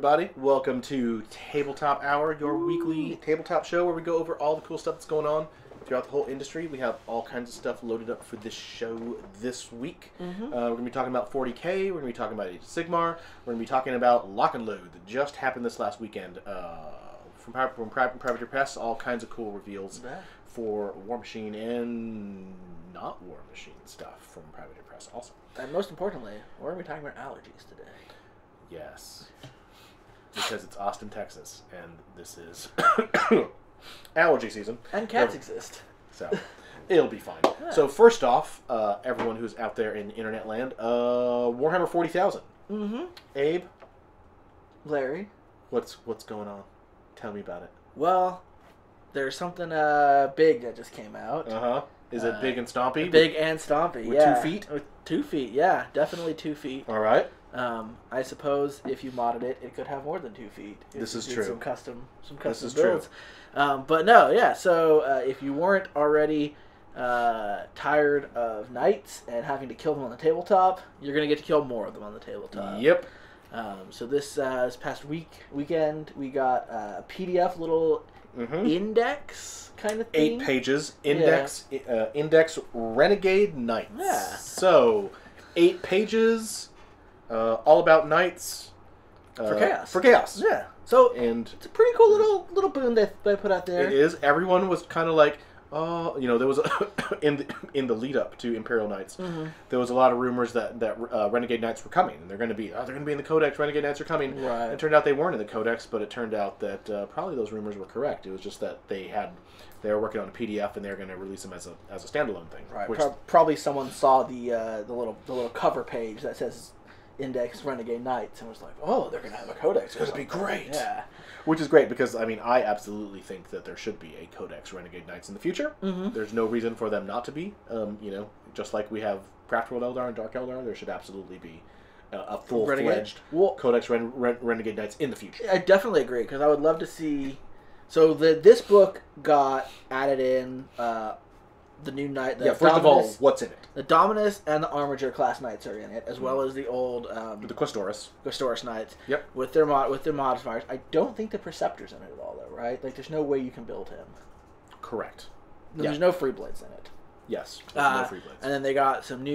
everybody. Welcome to Tabletop Hour, your weekly tabletop show where we go over all the cool stuff that's going on throughout the whole industry. We have all kinds of stuff loaded up for this show this week. We're going to be talking about 40K, we're going to be talking about Sigmar, we're going to be talking about Lock and Load that just happened this last weekend. From Private Press, all kinds of cool reveals for War Machine and not War Machine stuff from Private Press also. And most importantly, we're going to be talking about allergies today. Yes. Because it's Austin, Texas, and this is allergy season. And cats exist. So, it'll be fine. Yeah. So, first off, everyone who's out there in internet land, Warhammer 40,000. Abe? Larry? What's going on? Tell me about it. Well, there's something big that just came out. Is it big and stompy? Big and stompy, with yeah. 2 feet? With 2 feet, yeah. Definitely 2 feet. All right. I suppose if you modded it, it could have more than 2 feet. This is true. Some custom this is builds. True. But no, yeah. So if you weren't already tired of knights and having to kill them on the tabletop, you're gonna get to kill more of them on the tabletop. Yep. So this past weekend, we got a PDF little index kind of thing. 8 pages. Index. Index Renegade Knights. Yeah. So 8 pages. All about knights for chaos. For chaos. Yeah. So and it's a pretty cool little boon that they put out there. It is. Everyone was kind of like, there was in the lead up to Imperial Knights, there was a lot of rumors that Renegade Knights were coming, and they're going to be in the Codex. Renegade Knights are coming. Right. It turned out they weren't in the Codex, but it turned out that probably those rumors were correct. It was just that they were working on a PDF and they were going to release them as a standalone thing. Right. Probably someone saw the little cover page that says Index Renegade Knights and was like, oh, they're going to have a Codex. It's going to be great. Yeah. Which is great because, I mean, I absolutely think that there should be a Codex Renegade Knights in the future. There's no reason for them not to be. Just like we have Craftworld Eldar and Dark Eldar, there should absolutely be a full-fledged Codex Renegade Knights in the future. I definitely agree because I would love to see... So this book got added in... the new knight. First of all, what's in it? The Dominus and the Armiger class knights are in it, as well as the old the Questoris knights. Yep. With their modifiers. I don't think the Preceptor's in it at all, though, right? Like, there's no way you can build him. Correct. There's no free blades in it. Yes. No free blades. And then they got some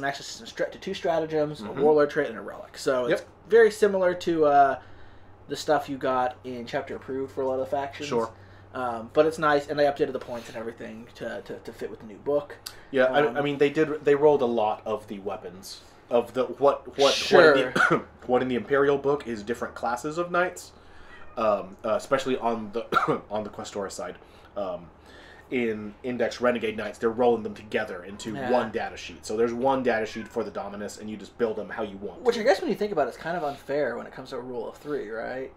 access to 2 stratagems, a warlord trait, and a relic. So it's very similar to the stuff you got in Chapter Approved for a lot of the factions. Sure. But it's nice, and they updated the points and everything to fit with the new book. Yeah, I mean they rolled a lot of the weapons of the what in the Imperial book is different classes of knights, especially on the on the Questoris side. In Index Renegade Knights, they're rolling them together into one data sheet. So there's one data sheet for the Dominus, and you just build them how you want. Which I guess when you think about it, it's kind of unfair when it comes to a rule of 3, right?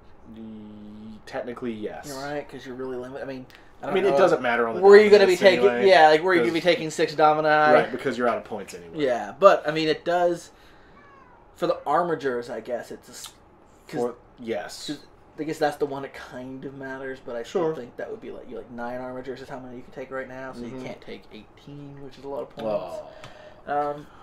Technically, yes. You're right, because you're really limited. I mean, it doesn't matter on the. Were you going to be taking? Anyway, yeah, like were you going to be taking 6 Domini? Right, because you're out of points anyway. Yeah, but I mean, it does for the Armigers. I guess it's yes. I guess that's the one that kind of matters, but I still think that would be like 9 Armigers is how many you can take right now, so you can't take 18, which is a lot of points.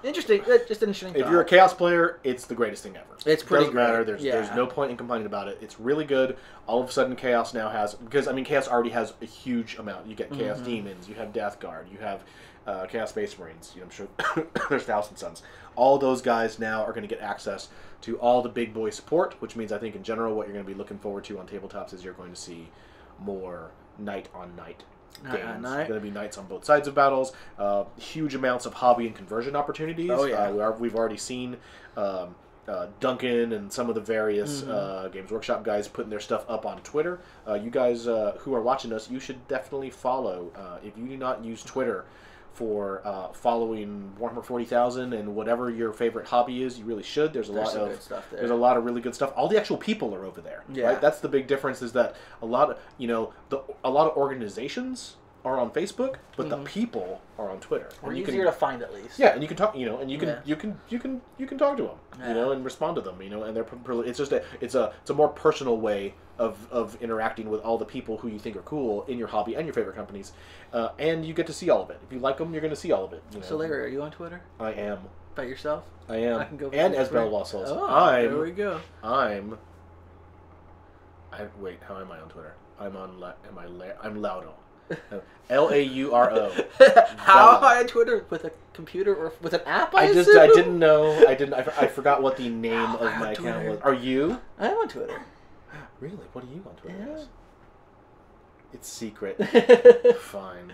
Interesting. Just an interesting. If you're a Chaos player, it's the greatest thing ever. It's pretty. Doesn't matter. There's no point in complaining about it. It's really good. All of a sudden, Chaos now has Chaos already has a huge amount. You get Chaos Demons. You have Death Guard. You have Chaos Space Marines. I'm sure there's Thousand Sons. All those guys now are going to get access to all the big boy support, which means I think in general what you're going to be looking forward to on tabletops is you're going to see more knight on knight games. Going to be knights on both sides of battles. Huge amounts of hobby and conversion opportunities. Oh yeah. We've already seen Duncan and some of the various Games Workshop guys putting their stuff up on Twitter. You guys who are watching us, you should definitely follow. If you do not use Twitter for following Warhammer 40,000 and whatever your favorite hobby is, you really should. There's a lot of good stuff there. There's a lot of really good stuff. All the actual people are over there. Yeah. Right? That's the big difference. Is that a lot of a lot of organizations are on Facebook, but the people are on Twitter. Or easier to find at least. Yeah, and you can talk. And you can talk to them. And respond to them. And they're it's a more personal way of interacting with all the people who you think are cool in your hobby and your favorite companies, and you get to see all of it. If you like them, you're going to see all of it. So Larry, are you on Twitter? I am. By yourself? I am. I can go. And as Bell Wassels. There we go. I'm Wait, how am I on Twitter? I'm Laudo. Lauro. How am I on Twitter? With a computer or with an app? I didn't know. I forgot what the name of my account was. Are you? I am on Twitter. Really? What are you on Twitter? Yeah. It's secret. Fine.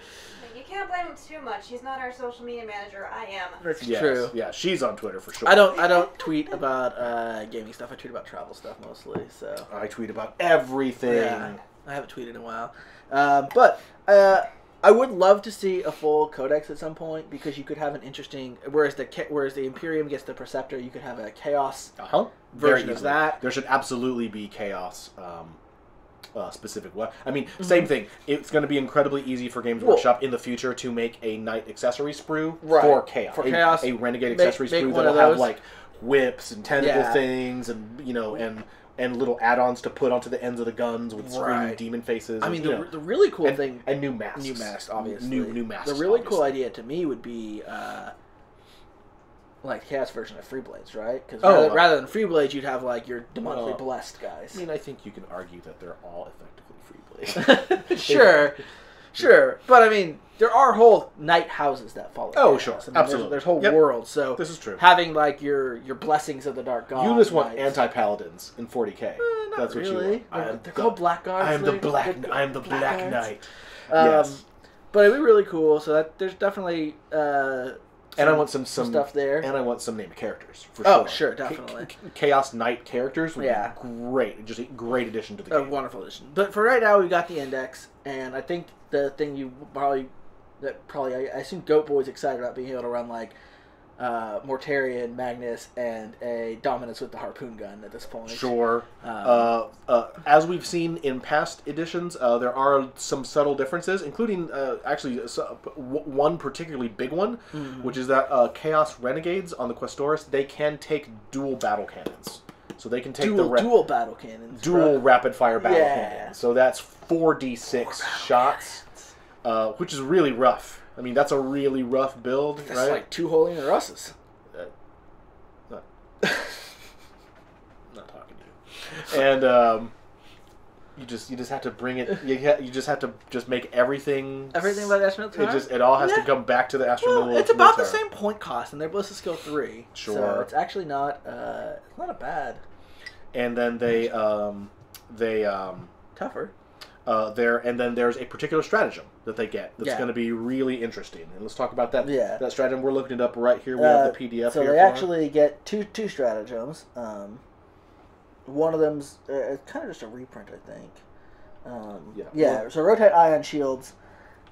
You can't blame him too much. He's not our social media manager. I am. That's true. Yeah, she's on Twitter for sure. I don't tweet about gaming stuff. I tweet about travel stuff mostly. So I tweet about everything. Yeah, I haven't tweeted in a while. But I would love to see a full codex at some point, because you could have an interesting. Whereas the Imperium gets the Preceptor, you could have a Chaos version of that. There should absolutely be Chaos. Specific I mean, same thing. It's going to be incredibly easy for Games Workshop in the future to make a Knight accessory sprue for Chaos. For Chaos, a Renegade accessory sprue that'll have like whips and tentacle things, and and little add-ons to put onto the ends of the guns with screaming demon faces. I mean, the really cool thing, and new masks. New masks, obviously. New masks. The really cool idea to me would be like Chaos version of Freeblades, right? Because rather than Freeblades, you'd have like your demonically blessed guys. I mean, I think you can argue that they're all effectively Freeblades. Sure. But I mean, there are whole knight houses that follow. Oh, Chaos. sure, I mean, absolutely. There's whole worlds. So this is true. Having like your blessings of the dark god. You just want anti-paladins in 40k. That's what really. You want. They're called black guards. I am the black knight. Yes. But it'd be really cool. So that there's definitely. And I want some stuff there. And I want some named characters, for sure. Oh, sure, definitely. Chaos Knight characters would be great. Just a great addition to the game. A wonderful addition. But for right now, we've got the Index, and I think the thing I assume Goat Boy's excited about being able to run, like, Mortarion, Magnus, and a Dominus with the Harpoon gun at this point. Sure. As we've seen in past editions, there are some subtle differences, including actually one particularly big one, which is that Chaos Renegades on the Questoris, they can take dual battle cannons. So they can take dual battle cannons. Dual rapid fire battle cannons. So that's 4d6 shots, which is really rough. I mean, that's a really rough build, right? That's like 2 Holy Russes. Not talking to you. And you just have to bring it. You just have to make everything. Everything by the Astronauts. It all has to come back to the Astronauts. Well, it's about the same point cost, and they're Ballistic Skill 3. Sure. So it's actually not. It's not a bad. And then they tougher. And then there's a particular stratagem that they get that's going to be really interesting. And let's talk about that. Yeah. That stratagem, we're looking it up right here. We have the PDF so here. So they actually get two stratagems. One of them's kind of just a reprint, I think. So Rotate Ion Shields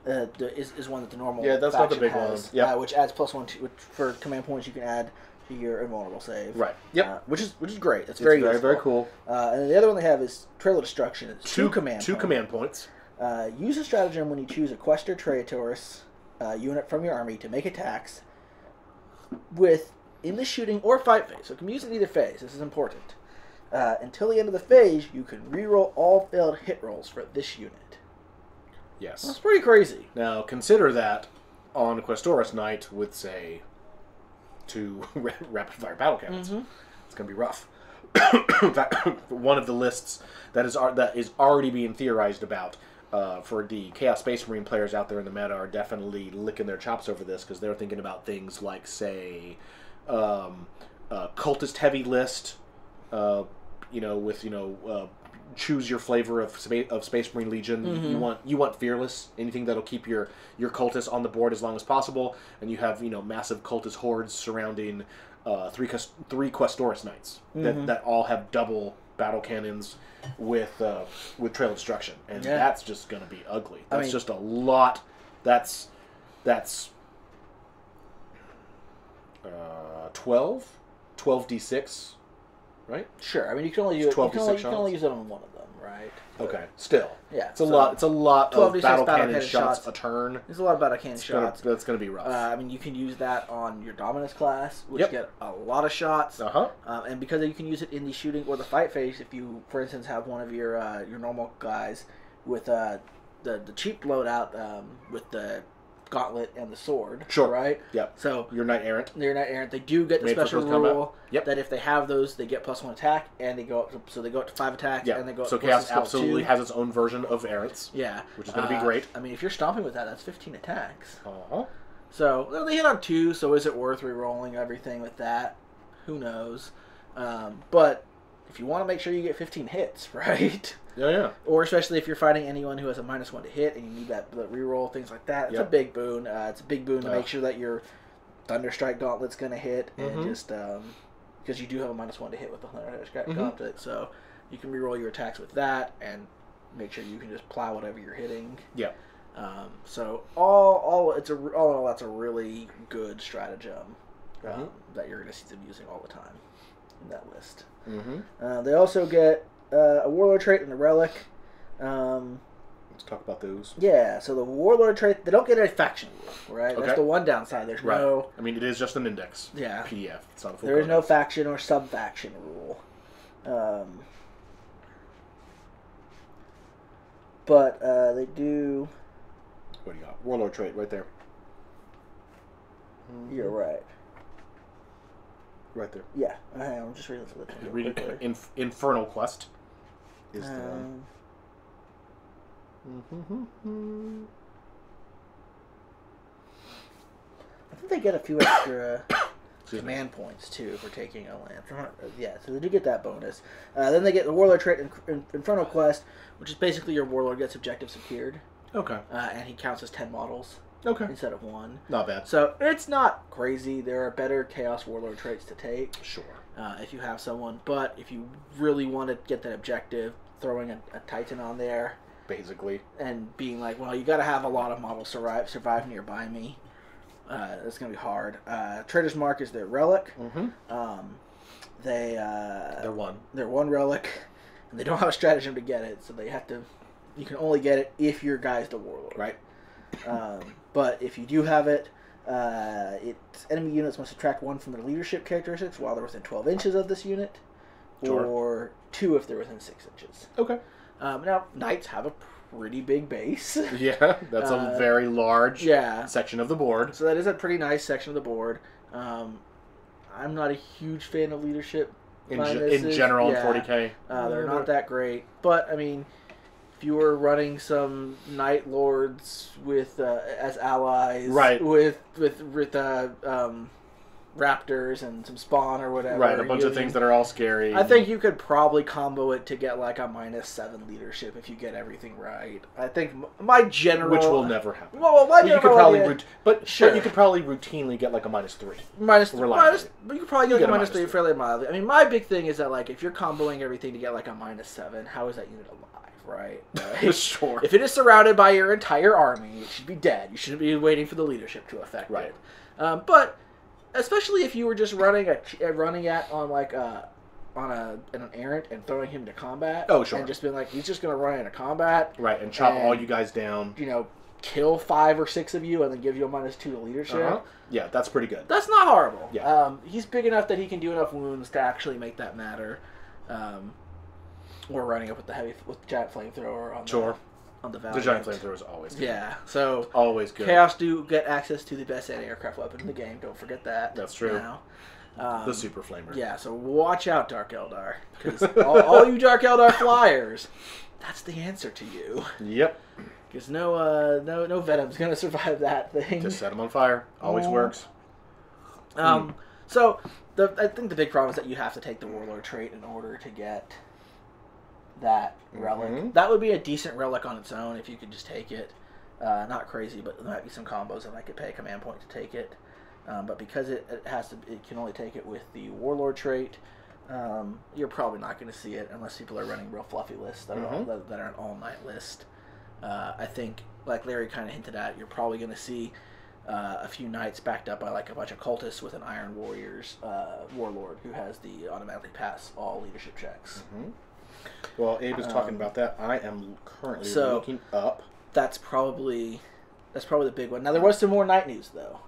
is one that the normal that's not the big has, one. Yeah. Which adds +1 for command points you can add to your invulnerable save. Right. Yep. Which is great. It's very useful. Very cool. And the other one they have is Trail of Destruction. It's two command points. Use a stratagem when you choose a Questor Traitoris unit from your army to make attacks in the shooting or fight phase. So it can be used in either phase. This is important. Until the end of the phase, you can reroll all failed hit rolls for this unit. Yes. That's pretty crazy. Now, consider that on a Questoris Knight with, say, 2 rapid-fire battle cannons. It's going to be rough. In fact, one of the lists that is already being theorized about for the Chaos Space Marine players out there in the meta are definitely licking their chops over this, because they're thinking about things like, say, cultist-heavy list, choose your flavor of Space Marine Legion. You want fearless, anything that'll keep your cultists on the board as long as possible, and you have massive cultist hordes surrounding 3 Questoris Knights that all have double battle cannons with Trail of Destruction, and that's just gonna be ugly. That's just a lot. That's 12d6. Right? Sure. I mean, you can only use it on one of them, right? Okay. Still. Yeah. It's a lot. It's a lot of battle cannon shots a turn. There's a lot of battle cannon shots. That's going to be rough. I mean, you can use that on your Dominus class, which get a lot of shots. And because you can use it in the shooting or the fight phase, if you, for instance, have one of your normal guys with the cheap loadout with the gauntlet and the sword. Sure. Right? Yep. So Your knight errant. they're not errant. They do get the Made for special close combat. rule Yep. that if they have those, they get +1 attack, and they go up to, 5 attacks, Yeah. and they go up So to Chaos skill absolutely 2. has its own version of errants. Yeah. Which is going to be great. I mean, if you're stomping with that, that's 15 attacks. Uh-huh. So, well, they hit on 2, so is it worth re-rolling everything with that? Who knows? But if you want to make sure you get 15 hits, right? Yeah. Or especially if you're fighting anyone who has a -1 to hit and you need that re-roll, things like that. It's a big boon. It's a big boon to make sure that your Thunderstrike Gauntlet's going to hit, and just because you do have a -1 to hit with the Thunderstrike Gauntlet, so you can re-roll your attacks with that and make sure you can just plow whatever you're hitting. Yeah. So all in all, that's a really good stratagem that you're going to see them using all the time in that list. They also get a Warlord trait and a relic. Let's talk about those. Yeah, so the Warlord trait, they don't get a faction rule, right? Okay. That's the one downside. There's no... I mean, it is just an index. Yeah. PDF. It's not a full There is no codex. faction or sub-faction rule. But they do... What do you got? Warlord trait right there. You're right. Right there. Yeah, I'm just reading this. Read it. Infernal Quest is the one. I think they get a few extra command points too for taking a lance. Yeah, so they do get that bonus. Then they get the Warlord trait Infernal Quest, which is basically your Warlord gets objective secured. Okay. And he counts as 10 models. Okay. Instead of 1. Not bad. So it's not crazy. There are better Chaos Warlord traits to take. Sure. If you have someone. But if you really want to get that objective, throwing a Titan on there. Basically. And being like, well, you got to have a lot of models survive nearby me. It's going to be hard. Traitor's Mark is their relic. They're one. They're one relic. And they don't have a stratagem to get it. So they have to... You can only get it if your guy's the Warlord. Right. But if you do have it, enemy units must subtract 1 from their leadership characteristics while they're within 12 inches of this unit, or 2 if they're within 6 inches. Okay. Now, Knights have a pretty big base. Yeah, that's a very large section of the board. So that is a pretty nice section of the board. I'm not a huge fan of leadership. In general, in 40K. They're not that great. But, I mean... If you were running some Night Lords with as allies, right? With raptors and some spawn or whatever, right? A bunch of things that are all scary. I think you could probably combo it to get like a -7 leadership if you get everything right. I think my general, which will never happen. Well, my general you could probably, idea, but you could probably routinely get like a -3. But you could probably get a -3 fairly mildly. I mean, my big thing is that like if you're comboing everything to get like a -7, how is that unit alive? Right? Sure. If it is surrounded by your entire army, it should be dead. You shouldn't be waiting for the leadership to affect it. But especially if you were just running an errant and throwing him to combat. Oh, sure. And just being like, he's just going to run into combat. Right, and chop all you guys down. You know, kill 5 or 6 of you and then give you a -2 to leadership. Yeah, that's pretty good. That's not horrible. Yeah. He's big enough that he can do enough wounds to actually make that matter. Or running up with the giant flamethrower on the Valiant. The giant flamethrower is always good. Yeah, so always good. Chaos do get access to the best anti-aircraft weapon in the game. Don't forget that. That's true. Now. The Super Flamer. Yeah, so watch out, Dark Eldar, because all you Dark Eldar flyers, that's the answer to you. Yep. Because no Venom's gonna survive that thing. Just set them on fire. Always works. So I think the big problem is that you have to take the Warlord trait in order to get that relic. That would be a decent relic on its own if you could just take it. Not crazy, but there might be some combos that I could pay a command point to take it. But because it can only take it with the Warlord trait, you're probably not going to see it unless people are running real fluffy lists that are an all-night list. I think, like Larry kind of hinted at, you're probably going to see a few knights backed up by like a bunch of cultists with an Iron Warriors Warlord who has the automatically pass all leadership checks. Well, Abe is talking about that. I am currently looking up. That's probably the big one. Now there was some more night news though.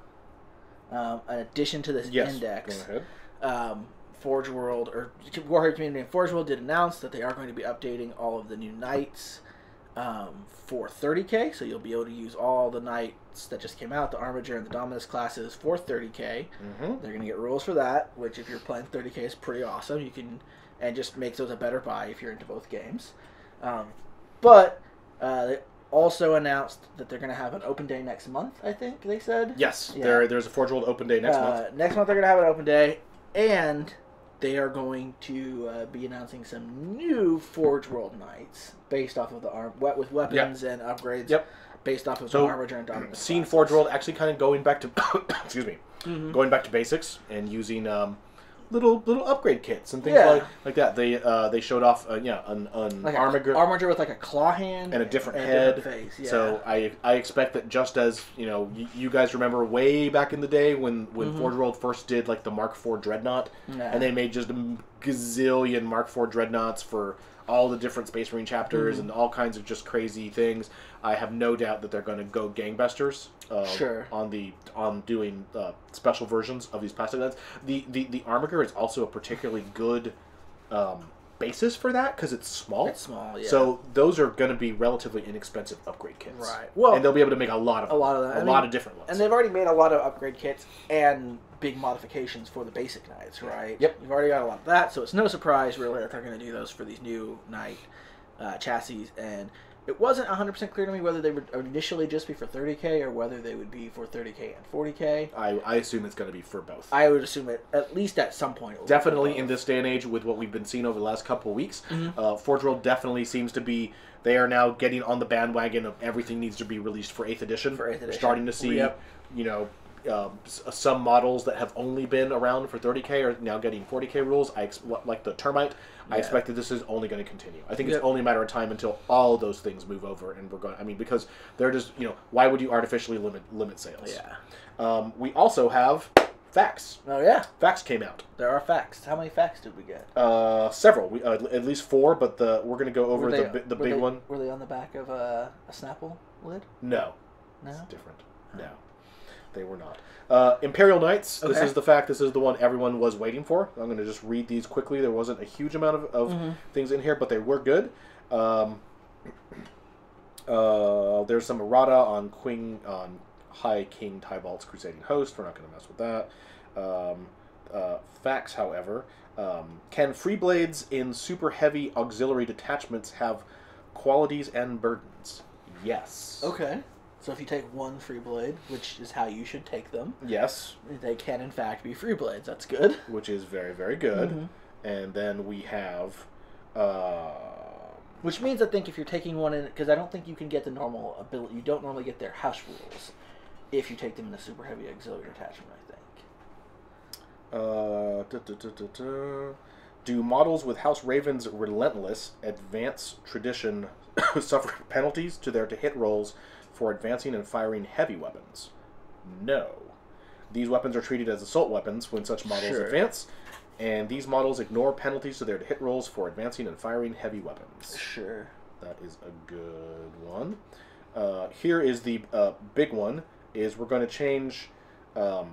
In addition to this index, go ahead. Forge World or Warhammer Community and Forge World did announce that they are going to be updating all of the new knights for 30k, so you'll be able to use all the knights that just came out, the Armiger and the Dominus classes for 30k. They're going to get rules for that, which if you're playing 30k is pretty awesome. You can, and just makes those a better buy if you're into both games. But they also announced that they're going to have an open day next month, I think they said. Yes, there's a Forge World open day next month. Next month they're going to have an open day, and they are going to be announcing some new Forge World Knights based off of the with weapons and upgrades. Yep. Based off of the Armiger and Dominus. Seen Forge World actually kind of going back to excuse me, going back to basics and using little upgrade kits and things like that. They showed off an like Armiger with like a claw hand and a different head. Face. Yeah. So I expect that just as you guys remember way back in the day when Forge World first did like the Mark IV Dreadnought, and they made just a gazillion Mark IV Dreadnoughts for all the different Space Marine chapters and all kinds of just crazy things. I have no doubt that they're going to go gangbusters on doing special versions of these plastic knights. The Armiger is also a particularly good basis for that because it's small. It's small, yeah. So those are going to be relatively inexpensive upgrade kits. Right. Well, and they'll be able to make a lot of them. A lot of different ones. And they've already made a lot of upgrade kits and big modifications for the basic knights, right? Yep. You've already got a lot of that, so it's no surprise really that they're going to do those for these new knight chassis. And it wasn't 100% clear to me whether they would initially just be for 30k or whether they would be for 30k and 40k. I assume it's going to be for both. I would assume it at least at some point. Definitely in this day and age with what we've been seeing over the last couple of weeks, Forge World definitely seems to be, they are now getting on the bandwagon of everything needs to be released for 8th edition. We're starting to see, some models that have only been around for 30k are now getting 40k rules. Like the Termite, I expect that this is only going to continue. I think it's only a matter of time until all those things move over, and we're going. I mean, because they're just why would you artificially limit sales? Yeah. We also have facts. Oh yeah, facts came out. There are facts. How many facts did we get? Several. We at least 4, but we're going to go over the big one. Were they on the back of a Snapple lid? No. No. It's different. No. They were not. Imperial Knights. This is the fact. This is the one everyone was waiting for. I'm going to just read these quickly. There wasn't a huge amount of things in here, but they were good. There's some errata on High King Tybalt's Crusading Host. We're not going to mess with that. Facts, however. Can free blades in super heavy auxiliary detachments have qualities and burdens? Yes. Okay. So if you take one free blade, which is how you should take them, yes, they can in fact be free blades. That's good. Which is very, very good. And then we have, which means I think if you're taking one in, because I don't think you can get the normal ability. You don't normally get their house rules if you take them in a super heavy auxiliary attachment. I think. Do models with House Raven's Relentless Advance Tradition suffer penalties to their hit rolls for advancing and firing heavy weapons? No. These weapons are treated as assault weapons when such models advance, and these models ignore penalties to their hit rolls for advancing and firing heavy weapons. Sure. That is a good one. Here is the big one, is we're going to change... we're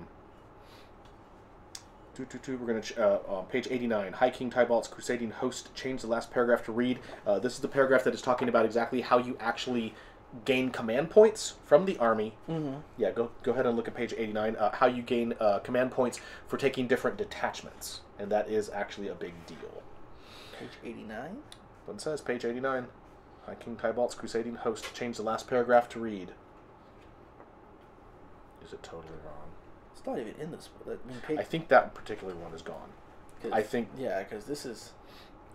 going to, on page 89, High King Tybalt's Crusading Host, change the last paragraph to read. This is the paragraph that is talking about exactly how you actually gain command points from the army. Yeah, go ahead and look at page 89. How you gain command points for taking different detachments, and that is actually a big deal. Page 89? What it says, page 89. High King Tybalt's Crusading Host, change the last paragraph to read. Is it totally wrong? It's not even in this. I think that particular one is gone. I think... Yeah, because this is...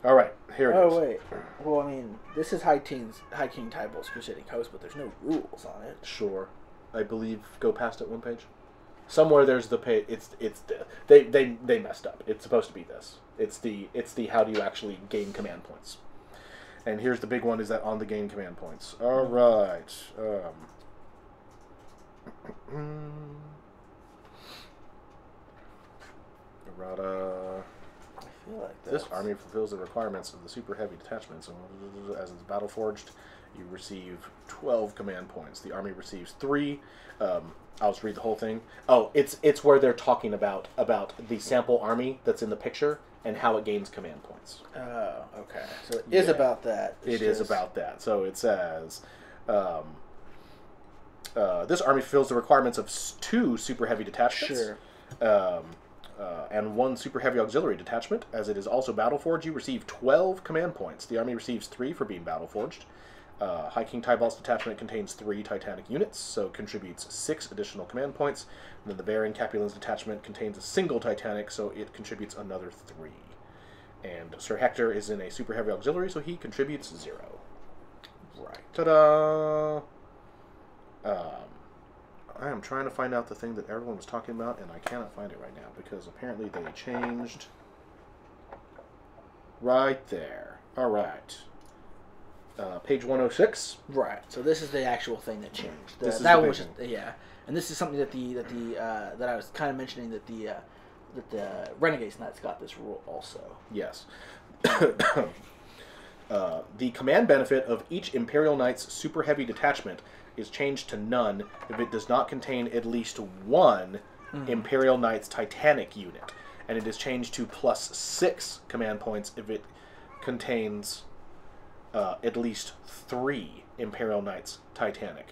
All right, here it is. Oh, wait. Well, I mean, this is High King Tybalt's Crusading Host, but there's no rules on it. Sure. I believe, go past it one page. Somewhere there's the page. They messed up. It's supposed to be this. It's the how do you actually gain command points. And here's the big one, is that on the gain command points. All right. Errata. I feel like this army fulfills the requirements of the super heavy detachments. As it's battle forged, you receive 12 command points. The army receives 3. I'll just read the whole thing. Oh, it's where they're talking about the sample army that's in the picture, and how it gains command points. Oh, okay. So it is about that. It is about that. So it says, this army fulfills the requirements of 2 super heavy detachments. Sure. And 1 super heavy auxiliary detachment. As it is also Battleforged, you receive 12 command points. The army receives 3 for being Battleforged. High King Tybalt's detachment contains 3 Titanic units, so contributes 6 additional command points. And then the Baron Capulin's detachment contains a single Titanic, so it contributes another 3. And Sir Hector is in a super heavy auxiliary, so he contributes 0. Right. Ta-da! I am trying to find out the thing that everyone was talking about, and I cannot find it right now, because apparently they changed right there. All right. Page 106. Right. So this is the actual thing that changed. This is that the one big was just, yeah. And this is something that that I was kind of mentioning that the Renegade Knights got this rule also. Yes. The command benefit of each Imperial Knight's super heavy detachment is changed to none if it does not contain at least 1 Imperial Knight's Titanic unit, and it is changed to +6 command points if it contains at least 3 Imperial Knights Titanic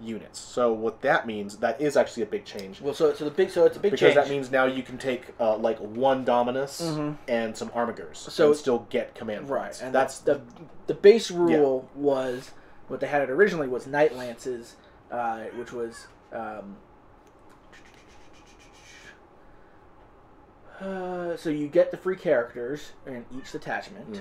units. So what that means, that is actually a big change. Well, so it's a big change. Because that means now you can take like 1 Dominus and some Armigers and still get command points. Right, and that's the base rule was what they had it originally was Knight Lances, which was so you get the free characters in each detachment,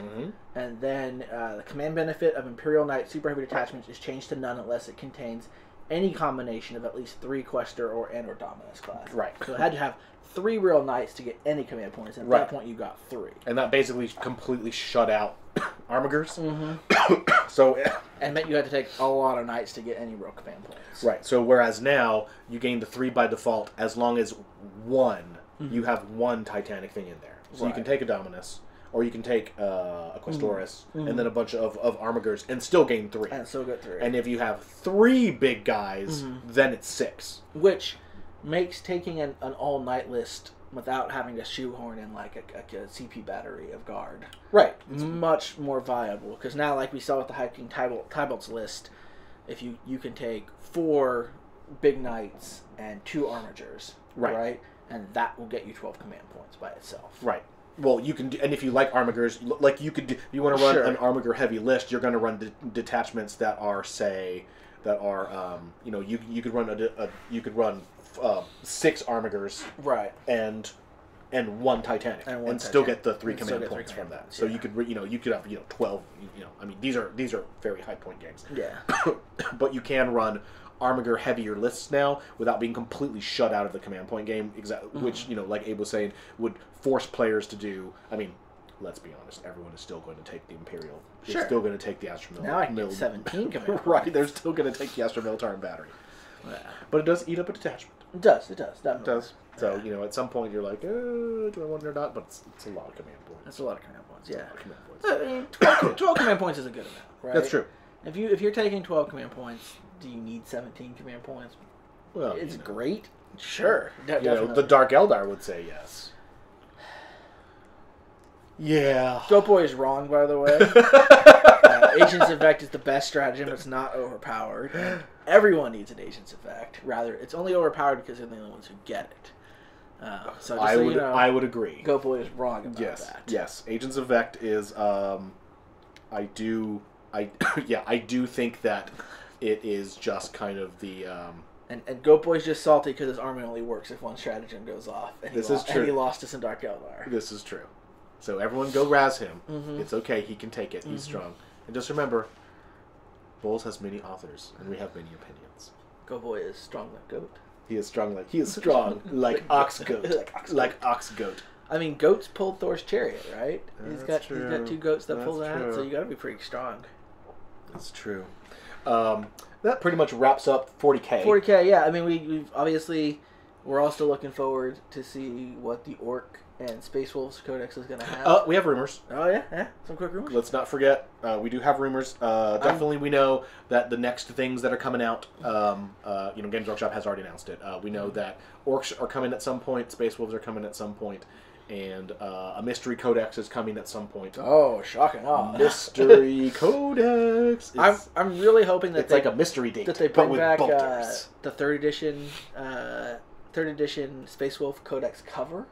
and then the command benefit of Imperial Knight Super Heavy Detachments is changed to none unless it contains any combination of at least 3 Quester or Dominus class. Right. So it had to have 3 real Knights to get any command points, and at that point you got 3. And that basically completely shut out Armigers. So and meant you had to take a lot of Knights to get any real command points. Right. So whereas now you gain the 3 by default as long as 1. You have 1 Titanic thing in there. So you can take a Dominus, or you can take a Questoris, and then a bunch of Armigers, and still gain 3. And still get 3. And if you have 3 big guys, then it's 6. Which makes taking an all-night list without having to shoehorn in like a CP battery of guard much more viable. Because now, like we saw with the High King Tybalt's list, if you can take 4 big knights and 2 armigers, right? And that will get you 12 command points by itself. Right. Well, you can, and if you like Armigers, like you could, if you want to run an Armiger heavy list, you're going to run detachments that are, say, you know, you could run you could run 6 Armigers, and 1 Titanic, and still get the 3 command points from that. So you could, you could have 12. I mean, these are very high point games. Yeah. But you can run Armiger heavier lists now without being completely shut out of the command point game, which, like Abe was saying, would force players to do. I mean, let's be honest, everyone is still going to take the Imperial. They're still going to take the Astromil. Now I can get 17 command points. Right, they're still going to take the Astro Military Battery. Yeah. But it does eat up a detachment. It does. It does. So, at some point you're like, do I want it or not? But it's a lot of command points. That's a lot of command points, I mean, 12 command points is a good amount, right? That's true. If you're taking 12 command points, do you need 17 command points? Well, it's great. Sure. The Dark Eldar would say yes. Yeah. Goat Boy is wrong, by the way. Agent's Effect is the best stratagem. It's not overpowered. And everyone needs an Agent's Effect. Rather, it's only overpowered because they're the only ones who get it. So I would agree. Goat Boy is wrong about that. Yes. Agent's Effect is. I do think that it is just kind of the. And Goat Boy's just salty because his army only works if one stratagem goes off. And this is true. And he lost to some Dark Eldar. This is true. So everyone go razz him. It's okay. He can take it. He's strong. And just remember, BoLS has many authors, and we have many opinions. Goat Boy is strong like goat. He is strong like ox goat. like ox goat. I mean, goats pulled Thor's chariot, right? He's got 2 goats that pull that, so you got to be pretty strong. That's true. That pretty much wraps up 40K. 40K, yeah. I mean, we've obviously, we're all still looking forward to see what the Orc and Space Wolves Codex is going to have. We have rumors. Oh, yeah? Some quick rumors? Let's not forget, we do have rumors. Definitely we know that the next things that are coming out, Games Workshop has already announced it. We know that Orcs are coming at some point, Space Wolves are coming at some point, and a mystery codex is coming at some point. Oh, shocking! Oh, mystery codex. I'm really hoping that it's like a mystery date, that they bring back the third edition Space Wolf Codex cover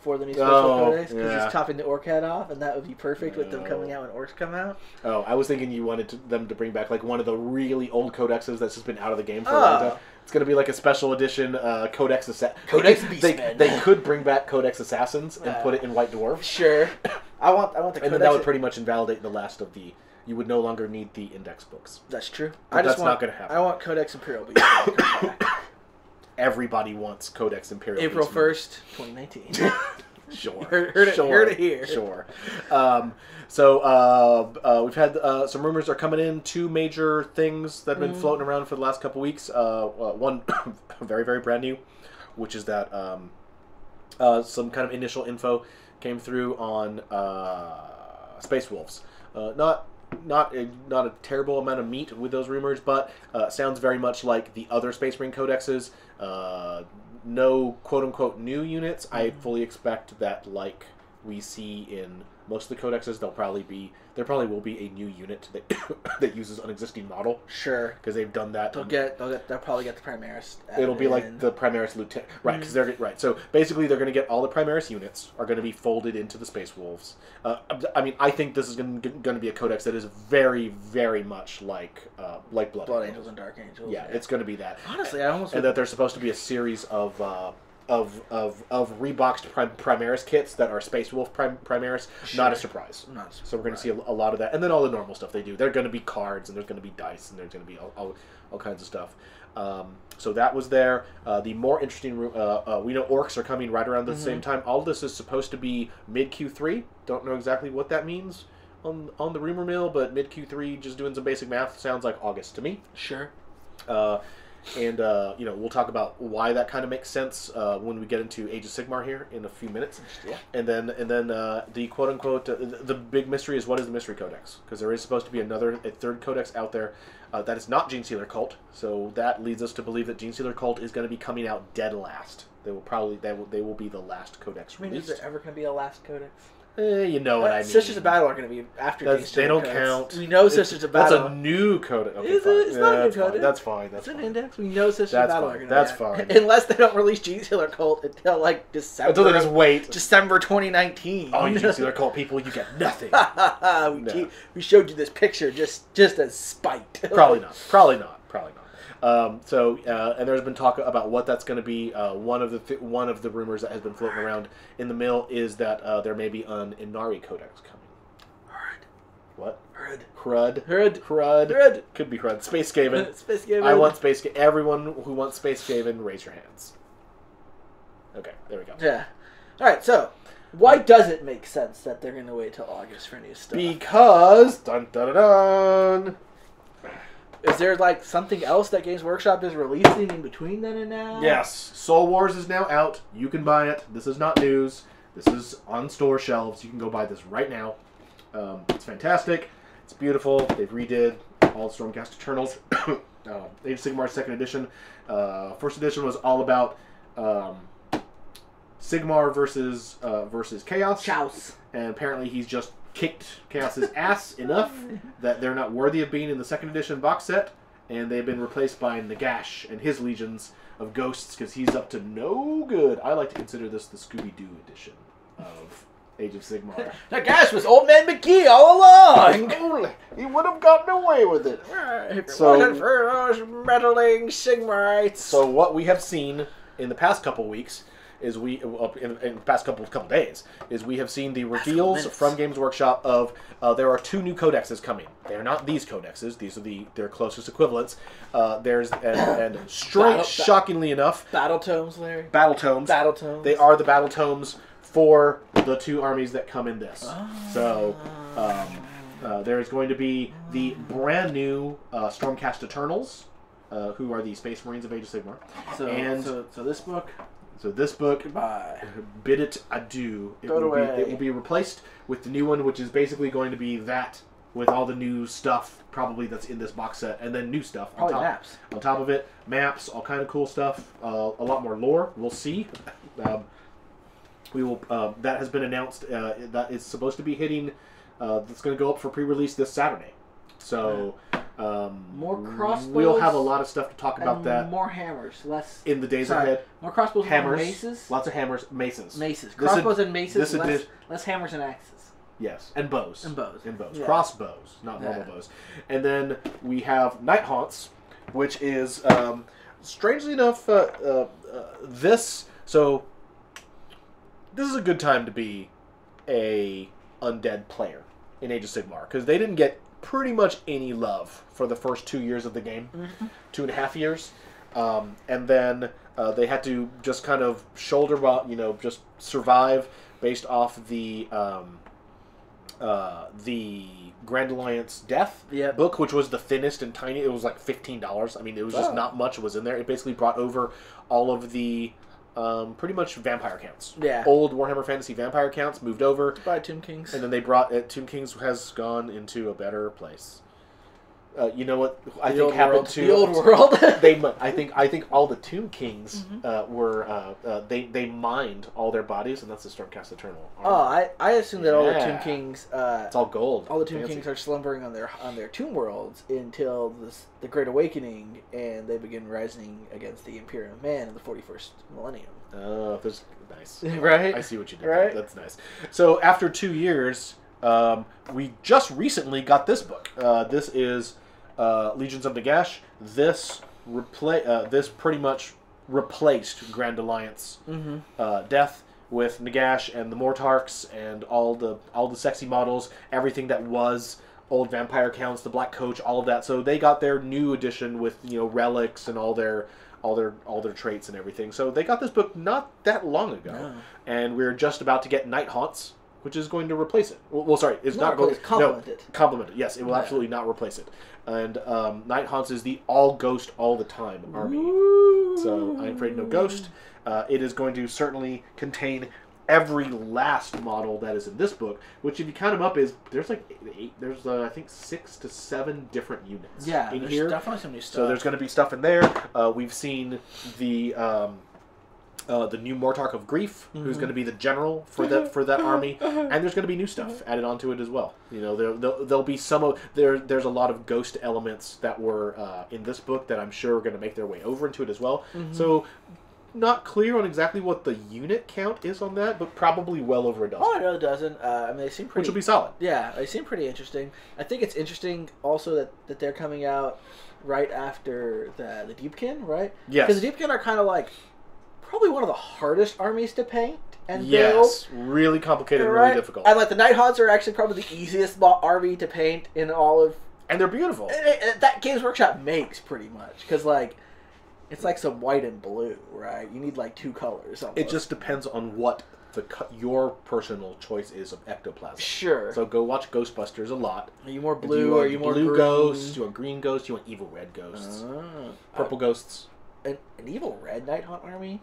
for the new Space Wolf Codex, because he's topping the orc head off, and that would be perfect with them coming out when orcs come out. Oh, I was thinking you wanted them to bring back like one of the really old codexes that's just been out of the game for a long time. It's going to be like a special edition Codex Beastmen. They could bring back Codex Assassins and put it in White Dwarf. Sure. I want the Codex. And then that would pretty much invalidate the last of the... You would no longer need the index books. That's true. That's not going to happen. I want Codex Imperial Beastmen. Everybody wants Codex Imperial April Beastmen. 1st, 2019. Sure. Heard it here. Sure. So we've had some rumors are coming in. 2 major things that have been floating around for the last couple weeks. One very, very brand new, which is that some kind of initial info came through on Space Wolves. Not a terrible amount of meat with those rumors, but sounds very much like the other Space Marine codexes. No quote-unquote new units. I fully expect that, like we see in most of the codexes, there probably will be a new unit that that uses an existing model. Sure, because they've done that. They'll probably get the Primaris. It'll be like the Primaris Lieutenant, right? Because they're right. So basically, they're going to get all the Primaris units are going to be folded into the Space Wolves. I mean, I think this is going to be a codex that is very, very much like Blood Angels and Dark Angels. Yeah, it's going to be that. Honestly, I almost that there's supposed to be a series of reboxed Primaris kits that are Space Wolf Primaris. Sure. Not a surprise. So we're going to see a lot of that, and then all the normal stuff they do. They're going to be cards, and there's going to be dice, and there's going to be all kinds of stuff. So that was there. The more interesting, we know orcs are coming right around the same time. All of this is supposed to be mid Q3. Don't know exactly what that means on the rumor mill, but mid Q3, just doing some basic math, sounds like August to me. Sure. And we'll talk about why that kind of makes sense when we get into Age of Sigmar here in a few minutes. Yeah. And then the quote unquote the big mystery is, what is the mystery codex? Because there is supposed to be a third codex out there that is not Genestealer Cult. So that leads us to believe that Genestealer Cult is going to be coming out dead last. They will be the last codex released. Is there ever going to be a last codex? You know what I mean. Sisters of Battle are going to be after these. They don't count. We know Sisters of Battle. That's a new codex. Okay, It's not a new codex. That's fine. It's an index. We know Sisters of Battle are going to be. That's fine. Unless they don't release Genestealer Cult until like December. Until they just wait. December 2019. Oh, you Genestealer Cult people, you get nothing. We showed you this picture just as spite. Probably not. And there's been talk about what that's going to be. One of the rumors that has been floating around in the mill is that there may be an Inari Codex coming. What? Hrud. Could be Hrud. Space Skaven. Space Skaven. I want Space Skaven. Everyone who wants Space Skaven, raise your hands. Okay, there we go. Yeah. All right. So, why does it make sense that they're going to wait till August for new stuff? Because dun dun dun dun. Is there like something else that Games Workshop is releasing in between then and now? Yes. Soul Wars is now out. You can buy it. This is not news. This is on store shelves. You can go buy this right now. It's fantastic. It's beautiful. They've redid all Stormcast Eternals. Age of Sigmar 2nd edition. First edition was all about Sigmar versus Chaos. Chaos. And apparently he's just kicked Chaos's ass enough that they're not worthy of being in the 2nd edition box set, and they've been replaced by Nagash and his legions of ghosts because he's up to no good. I like to consider this the Scooby-Doo edition of Age of Sigmar. Nagash was Old Man McGee all along! He would have gotten away with it. If it wasn't for those meddling Sigmarites. So what we have seen in the past couple weeks is in the past couple days, is we have seen the reveals from Games Workshop of there are 2 new codexes coming. They are not these codexes; these are their closest equivalents. Shockingly enough, Battle Tomes, Larry. Battle Tomes. They are the Battle Tomes for the 2 armies that come in this. So there is going to be the brand new Stormcast Eternals, who are the Space Marines of Age of Sigmar. So this book. So this book, goodbye. Bid it adieu. It will be replaced with the new one, which is basically going to be that with all the new stuff probably that's in this box set, and then new stuff on top. Maps. On top of it, maps, all kind of cool stuff, a lot more lore. We'll see. We will. That has been announced. That is supposed to be hitting. That's going to go up for pre-release this Saturday. So more crossbows. We'll have a lot of stuff to talk about that. More hammers, less in the days ahead. More crossbows, hammers, more maces. Lots of hammers, maces. Crossbows and maces. Less hammers and axes. Yes, and bows. Yeah. Crossbows, not normal bows. And then we have Night Haunts, which is strangely enough this. So this is a good time to be a undead player in Age of Sigmar because they didn't get pretty much any love for the first 2 years of the game, 2.5 years, and then they had to just kind of just survive based off the Grand Alliance Death book, which was the thinnest and tiny. It was like $15. I mean, it was just not much was in there. It basically brought over all of the pretty much vampire counts. Yeah. Old Warhammer Fantasy vampire counts moved over. By Tomb Kings. And then they brought Tomb Kings has gone into a better place. You know what I think happened to the old world. I think all the Tomb Kings were they mined all their bodies, and that's the Stormcast Eternal. I assume that all the Tomb Kings it's all gold. All the Tomb Kings are slumbering on their tomb worlds until the Great Awakening, and they begin rising against the Imperium Man in the 41st millennium. Oh, that's nice. Right? I see what you did. Right? That's nice. So after 2 years, we just recently got this book. This is Legions of Nagash. This pretty much replaced Grand Alliance Death with Nagash and the Mortarchs and all the sexy models, everything that was old vampire counts, the Black Coach, all of that. So they got their new edition with relics and all their traits and everything. So they got this book not that long ago, and we're just about to get Night Haunts, which is going to replace it. Well, sorry, it's not going to complement it. Complement it. Yes, it will absolutely not replace it. And Night Haunts is the all ghost all the time army. Ooh. So I'm afraid no ghost. It is going to certainly contain every last model that is in this book, which if you count them up there's like 8. There's I think 6 to 7 different units. Yeah, in there's here. definitely some new stuff. So there's going to be stuff in there. We've seen the new Mortarch of Grief, who's going to be the general for that army, and there's going to be new stuff added onto it as well. There'll be there's a lot of ghost elements that were in this book that I'm sure are going to make their way over into it as well. So not clear on exactly what the unit count is on that, but probably well over a dozen. Oh, I know a dozen. I mean, they seem pretty. Which will be solid. Yeah, they seem pretty interesting. I think it's interesting also that they're coming out right after the Deepkin, right? Yes. Because the Deepkin are kind of like probably one of the hardest armies to paint and build. Yes, really complicated, and really difficult. And like the Night Haunts are actually probably the easiest army to paint in all of. And they're beautiful. That Games Workshop makes pretty much because like. It's like some white and blue, right? You need like 2 colors. Almost. It just depends on what your personal choice is of ectoplasm. Sure. So go watch Ghostbusters a lot. Are you more blue or are you more blue green? Ghosts? You want green ghosts? You want evil red ghosts? Purple ghosts? An evil red Night Haunt army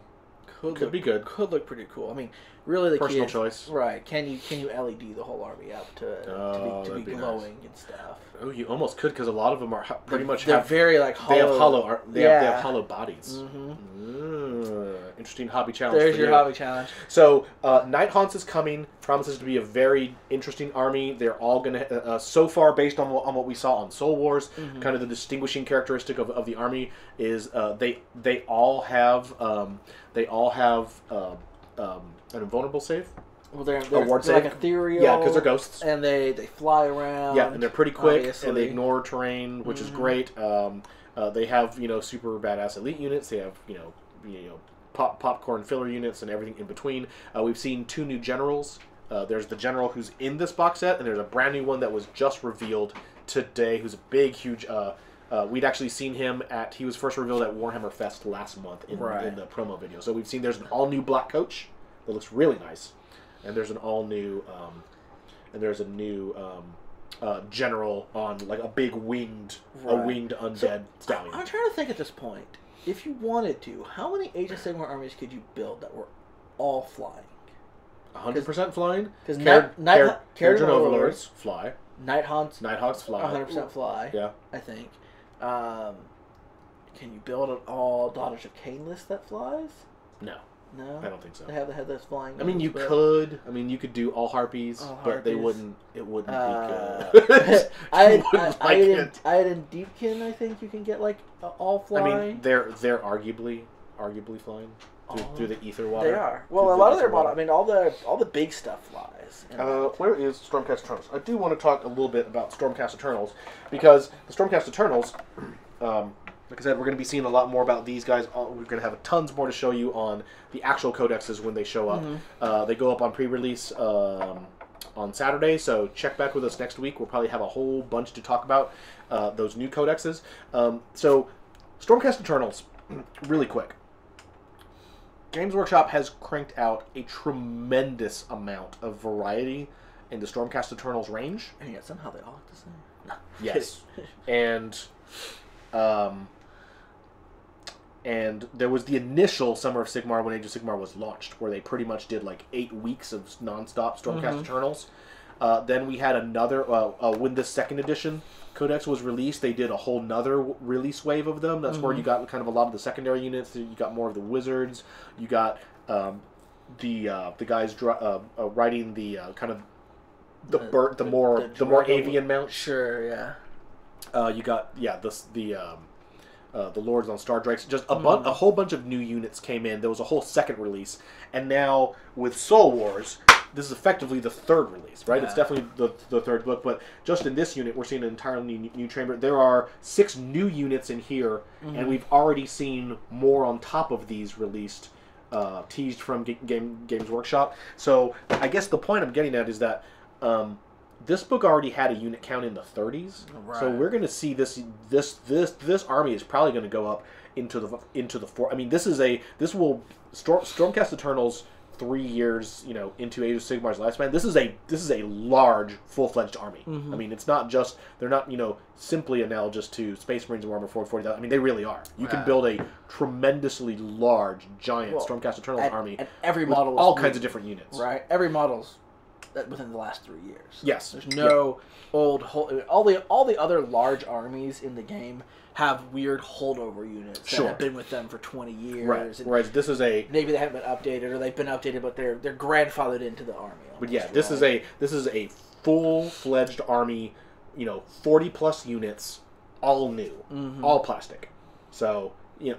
could be good. Could look pretty cool. I mean, really, the personal key is, choice, right? Can you LED the whole army up to be glowing and stuff? Oh, you almost could because a lot of them are pretty much they're very like hollow. They have hollow bodies. Interesting hobby challenge. There's your hobby challenge. So Night Haunts is coming. Promises to be a very interesting army. They're all gonna so far based on what we saw on Soul Wars. Kind of the distinguishing characteristic of the army is they all have an invulnerable save. Well, they're save. like ethereal. Yeah, because they're ghosts. And they fly around. Yeah, and they're pretty quick, obviously. and they ignore terrain, which is great. They have super badass elite units. They have popcorn filler units and everything in between. We've seen 2 new generals. There's the general who's in this box set, and there's a brand new one that was just revealed today. Who's a big, huge. We'd actually seen him he was first revealed at Warhammer Fest last month in the promo video. So we've seen there's an all new Black Coach that looks really nice. And there's an all-new, general on like a big winged undead stallion. I'm trying to think at this point, if you wanted to, how many Age of Sigmar armies could you build that were all flying? 100% flying. Because Carriage Overlords fly. Nighthawks fly. 100% fly. Yeah, I think. Can you build an all Daughters of Cain list that flies? No. No, I don't think so. They have those flying. I mean, you but... could. I mean, you could do all harpies, but they wouldn't. It wouldn't be good. I had in Deepkin. I think you can get like all flying. I mean, they're arguably flying through the ether water. They are. Well, a lot of their models. I mean, all the big stuff flies. Where is Stormcast Eternals? I do want to talk a little bit about Stormcast Eternals because the Stormcast Eternals. Like I said, we're going to be seeing a lot more about these guys. We're going to have tons more to show you on the actual codexes when they show up. Mm-hmm. They go up on pre-release on Saturday, so check back with us next week. We'll probably have a whole bunch to talk about those new codexes. So, Stormcast Eternals, really quick. Games Workshop has cranked out a tremendous amount of variety in the Stormcast Eternals range. And yet somehow they all look the same. Yes. And there was the initial Summer of Sigmar when Age of Sigmar was launched, where they pretty much did like 8 weeks of non-stop Stormcast Eternals. Then we had another, when the second edition Codex was released, they did a whole nother release wave of them. That's where you got kind of a lot of the secondary units. You got more of the wizards. You got the guys riding the kind of the more avian mounts. Sure, yeah. You got the Lords on Star Drakes. Just a whole bunch of new units came in. There was a whole second release, and now with Soul Wars, this is effectively the third release, right? Yeah. It's definitely the third book, but just in this unit, we're seeing an entirely new chamber. There are 6 new units in here, and we've already seen more on top of these released, teased from Games Workshop. So I guess the point I'm getting at is that this book already had a unit count in the 30s, right. So we're going to see this army is probably going to go up into the 4. I mean, Stormcast Eternals 3 years, into Age of Sigmar's lifespan. This is a large, full-fledged army. I mean, it's not just they're not simply analogous to Space Marines and Warhammer 40,000. I mean, they really are. You can build a tremendously large, giant Stormcast Eternals army, and every model with all kinds of different units. Right, every model's within the last 3 years. Yes, there's no old all the other large armies in the game have weird holdover units that have been with them for 20 years. Right. Whereas this is maybe they haven't been updated, or they've been updated, but they're grandfathered into the army. Almost, but yeah, this is a full-fledged army. 40+ units, all new, all plastic. So.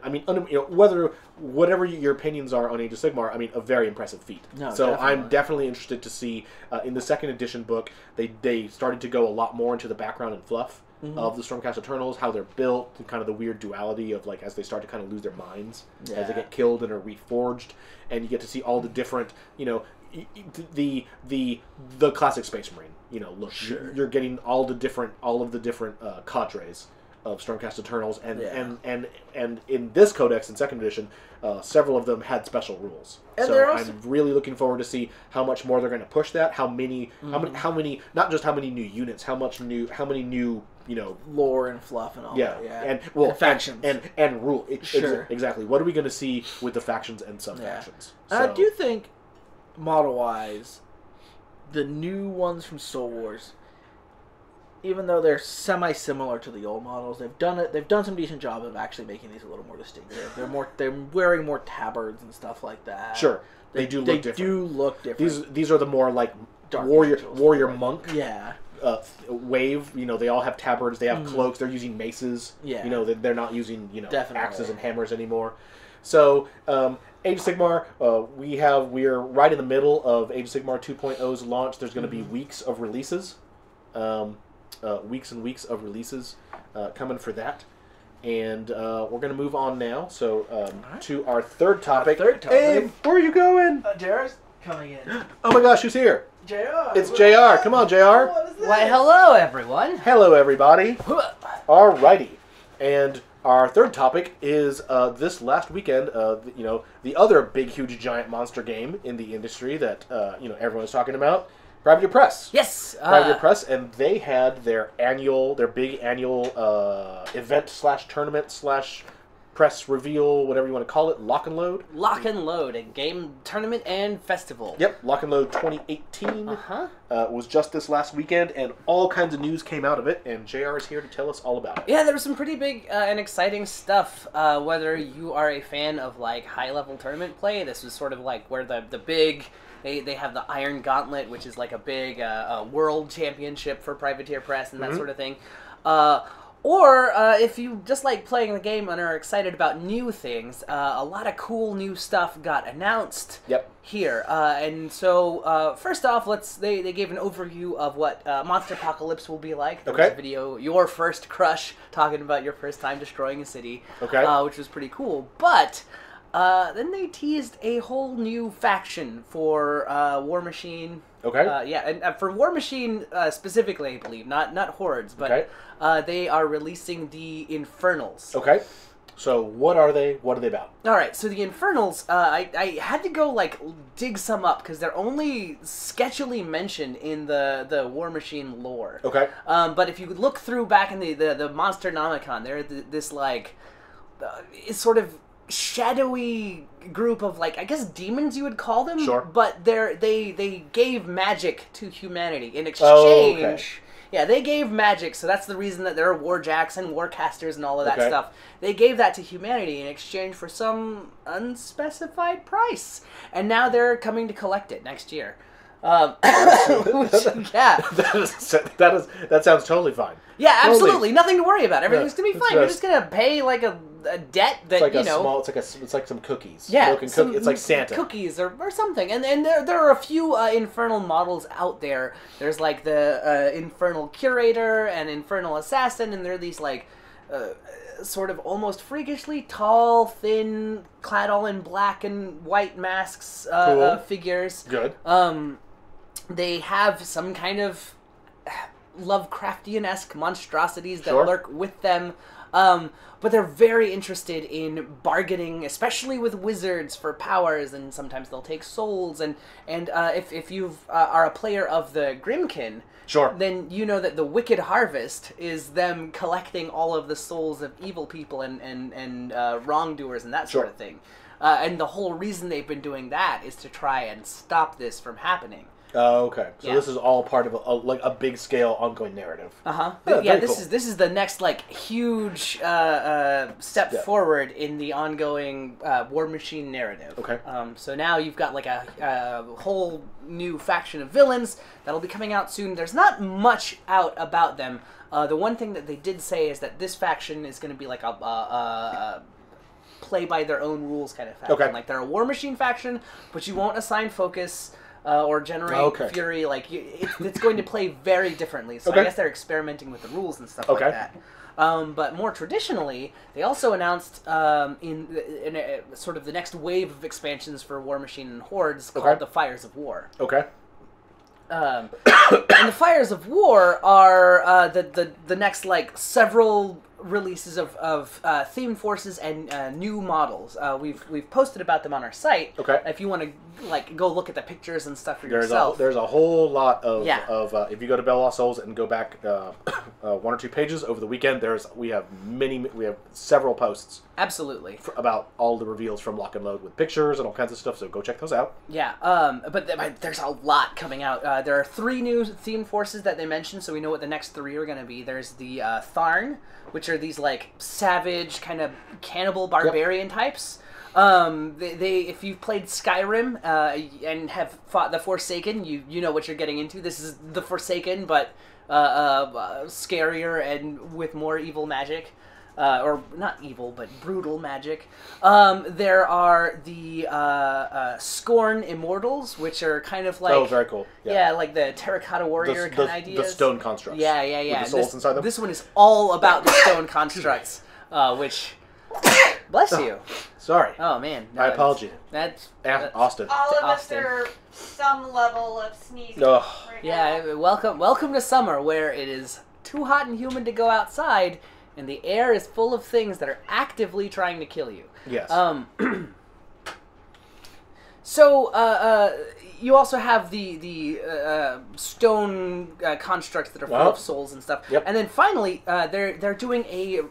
I mean, whatever your opinions are on Age of Sigmar, I mean, a very impressive feat. No, so definitely. I'm definitely interested to see in the second edition book they started to go a lot more into the background and fluff of the Stormcast Eternals, how they're built, and kind of the weird duality of as they start to kind of lose their minds as they get killed and are reforged, and you get to see all the different the classic Space Marine look. Sure. You're getting all of the different cadres of Stormcast Eternals, and in this codex in second edition, several of them had special rules. And so I'm really looking forward to see how much more they're going to push that. How many, not just how many new units, how many new lore and fluff and all that. Yeah, and factions and rule. Sure, exactly. What are we going to see with the factions and sub-factions? Yeah. So, I do think, model-wise, the new ones from Soul Wars, even though they're semi-similar to the old models, they've done some decent job of actually making these a little more distinctive. They're wearing more tabards and stuff like that. Sure, they do look different. These are the more like Dark warrior monk. Yeah. Wave. They all have tabards. They have cloaks. They're using maces. Yeah. They're not using axes and hammers anymore. So Age of Sigmar, we're right in the middle of Age of Sigmar 2.0's launch. There's going to be weeks of releases. Weeks and weeks of releases coming for that. And we're going to move on now. So to our third topic. Hey, where are you going? JR's coming in. Oh my gosh, who's here? JR. It's JR. Come on, JR. Why, hello, everyone. Hello, everybody. Alrighty. And our third topic is this last weekend, the other big, huge, giant monster game in the industry that, everyone's talking about. Gravity Press. Yes. Gravity Press, and they had their big annual event / tournament / press reveal, whatever you want to call it, Lock and Load. Lock and Load, a game tournament and festival. Yep, Lock and Load 2018 was just this last weekend, and all kinds of news came out of it, and JR is here to tell us all about it. Yeah, there was some pretty big and exciting stuff. Whether you are a fan of like high-level tournament play, this was sort of like where the big... They have the Iron Gauntlet, which is like a big world championship for Privateer Press and that sort of thing. Or if you just like playing the game and are excited about new things, a lot of cool new stuff got announced here. And so first off, they gave an overview of what Monster Apocalypse will be like. There was a video, Your First Crush, talking about your first time destroying a city, which was pretty cool. But then they teased a whole new faction for War Machine. And for War Machine specifically, I believe, not Hordes, but they are releasing the Infernals. So what are they? What are they about? All right, so the Infernals, I had to go like dig some up because they're only sketchily mentioned in the War Machine lore. But if you look through back in the Monsternomicon, they're this like it's sort of shadowy group of like I guess demons you would call them, but they gave magic to humanity in exchange. Yeah, they gave magic, so that's the reason that there are warjacks and warcasters and all of that stuff. They gave that to humanity in exchange for some unspecified price, and now they're coming to collect it next year. That sounds totally fine. Yeah, absolutely, nothing to worry about. Everything's gonna be fine. You're just gonna pay like a debt that it's like some cookies. Yeah, it's like Santa cookies or something. And there are a few infernal models out there. There's like the infernal curator and infernal assassin, and they're these like sort of almost freakishly tall, thin, clad all in black and white masks figures. Good. They have some kind of Lovecraftian-esque monstrosities that lurk with them. But they're very interested in bargaining, especially with wizards for powers, and sometimes they'll take souls. And if you are a player of the Grimkin, then you know that the Wicked Harvest is them collecting all of the souls of evil people and wrongdoers and that sort of thing. And the whole reason they've been doing that is to try and stop this from happening. So this is all part of a big scale ongoing narrative. This is the next like huge step forward in the ongoing War Machine narrative. So now you've got like a whole new faction of villains that'll be coming out soon. There's not much out about them. The one thing that they did say is that this faction is going to be like a play by their own rules kind of faction. Like they're a War Machine faction, but you won't assign focus or generate fury. Like it's going to play very differently. So I guess they're experimenting with the rules and stuff like that. But more traditionally, they also announced in sort of the next wave of expansions for War Machine and Hordes called the Fires of War. And the Fires of War are the next like several releases of theme forces and new models. We've posted about them on our site. If you want to like go look at the pictures and stuff for yourself. There's a whole lot of if you go to Bell Lost Souls and go back 1 or 2 pages over the weekend, we have several posts. Absolutely. About all the reveals from Lock and Load with pictures and all kinds of stuff, so go check those out. Yeah, but there's a lot coming out. There are 3 new theme forces that they mentioned, so we know what the next 3 are going to be. There's the Tharn, which are these like savage kind of cannibal barbarian types. They if you've played Skyrim and have fought the Forsaken, you know what you're getting into. This is the Forsaken, but scarier and with more evil magic. Or not evil, but brutal magic. There are the Scorn Immortals, which are kind of like... Oh, very cool. Yeah, like the Terracotta Warrior kind of ideas. The stone constructs. Yeah. With the souls inside them. This one is all about the stone constructs, which... Bless you. Sorry. Oh, man. No, I apologize. That's Austin. All of us Austin. are some level of sneezing right now. Welcome to summer, where it is too hot and humid to go outside, and the air is full of things that are actively trying to kill you. Yes. So, you also have the stone constructs that are full of souls and stuff. Yep. And then finally, they're doing a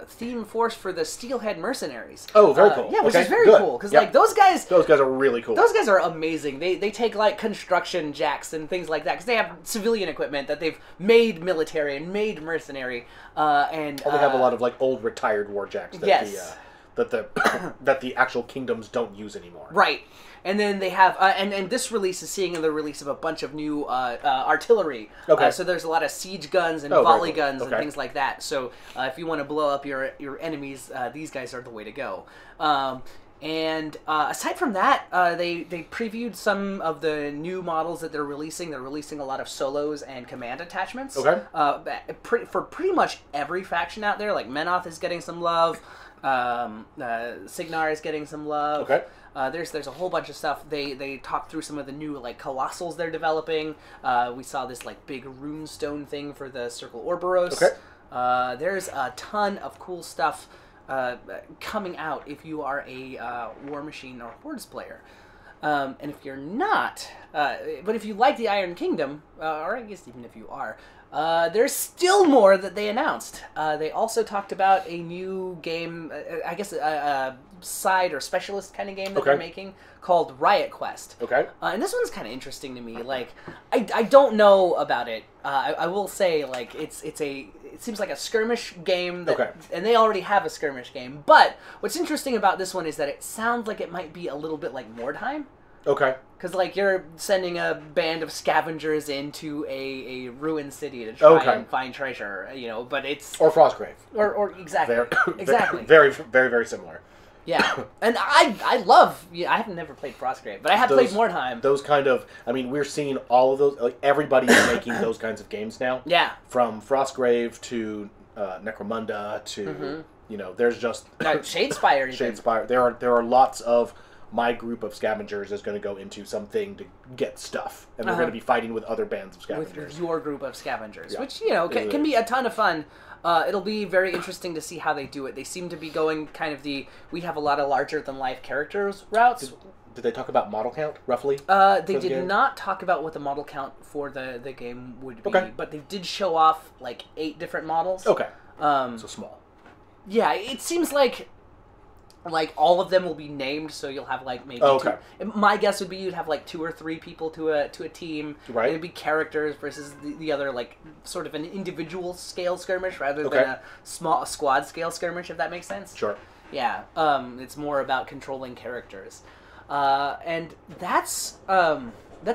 theme force for the Steelhead Mercenaries. Oh, very cool. Yeah, which is very cool because like those guys are really cool. Those guys are amazing. They take like construction jacks and things like that because they have civilian equipment that they've made military and made mercenary. And they have a lot of like old retired war jacks that that the actual kingdoms don't use anymore. Right. And then they have, and this release is seeing the release of a bunch of new artillery. Okay. So there's a lot of siege guns and volley guns and things like that. So if you want to blow up your enemies, these guys are the way to go. And aside from that, they previewed some of the new models that they're releasing. They're releasing a lot of solos and command attachments. Okay. For pretty much every faction out there, like Menoth is getting some love. Sigmar is getting some love. Okay. There's a whole bunch of stuff. They talked through some of the new like colossals they're developing. We saw this like big runestone thing for the Circle Orboros. Okay. There's a ton of cool stuff coming out if you are a War Machine or Hordes player. And if you're not, but if you like the Iron Kingdom, or I guess even if you are, there's still more that they announced. They also talked about a new game, I guess a side or specialist kind of game that they're making called Riot Quest. Okay. And this one's kind of interesting to me. Like, I don't know about it. I will say, like, it seems like a skirmish game. And they already have a skirmish game. But what's interesting about this one is that it sounds like it might be a little bit like Mordheim. Okay. Because, like, you're sending a band of scavengers into a ruined city to try and find treasure, you know, but it's... Or Frostgrave. Or exactly. Exactly. Very, very, very similar. Yeah. And I love... I have never played Frostgrave, but I have played Mordheim. Those kind of... I mean, we're seeing all of those... Like, everybody's making those kinds of games now. Yeah. From Frostgrave to Necromunda to... You know, there's just... Shadespire even. Shadespire. There are lots of... My group of scavengers is going to go into something to get stuff, and they're going to be fighting with other bands of scavengers. With your group of scavengers, which, you know, can be a ton of fun. It'll be very interesting to see how they do it. They seem to be going kind of we have a lot of larger-than-life characters routes. Did they talk about model count, roughly? They did not talk about what the model count for the game would be, but they did show off, like, 8 different models. Okay. So small. Yeah, it seems like all of them will be named, so you'll have like maybe two. My guess would be you'd have like 2 or 3 people to a team. Right. It'd be characters versus the other, like sort of an individual scale skirmish rather than a small squad scale skirmish, if that makes sense. Sure. Yeah. It's more about controlling characters, and that's